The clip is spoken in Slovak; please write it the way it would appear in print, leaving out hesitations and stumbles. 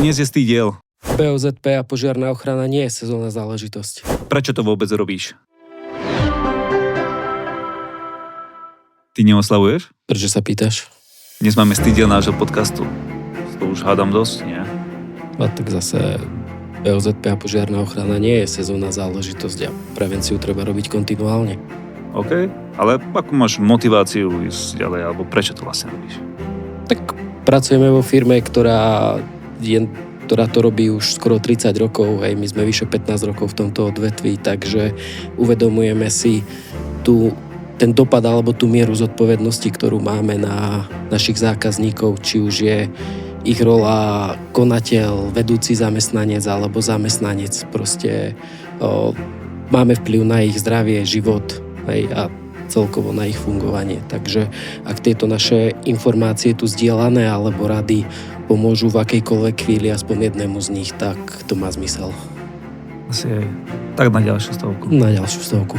Dnes je stý diel. BOZP a požiarna ochrana nie je sezónna záležitosť. Prečo to vôbec robíš? Ty neoslavuješ? Prečo sa pýtaš? Dnes máme stý diel nášho podcastu. To už hádam dosť, nie? A tak zase BOZP a požiarna ochrana nie je sezónna záležitosť a prevenciu treba robiť kontinuálne. OK, ale akú máš motiváciu ísť ďalej, alebo prečo to vlastne robíš? Tak pracujeme vo firme, ktorá to robí už skoro 30 rokov, hej, my sme vyše 15 rokov v tomto odvetví, takže uvedomujeme si ten dopad alebo tú mieru zodpovednosti, ktorú máme na našich zákazníkov, či už je ich rola konateľ, vedúci zamestnanec alebo zamestnanec. Proste máme vplyv na ich zdravie, život, hej, a celkovo na ich fungovanie. Takže ak tieto naše informácie tu zdieľané alebo rady pomôžu v akejkoľvek chvíli aspoň jednému z nich, tak to má zmysel. Asi aj tak na ďalšiu stovku. Na ďalšiu stovku.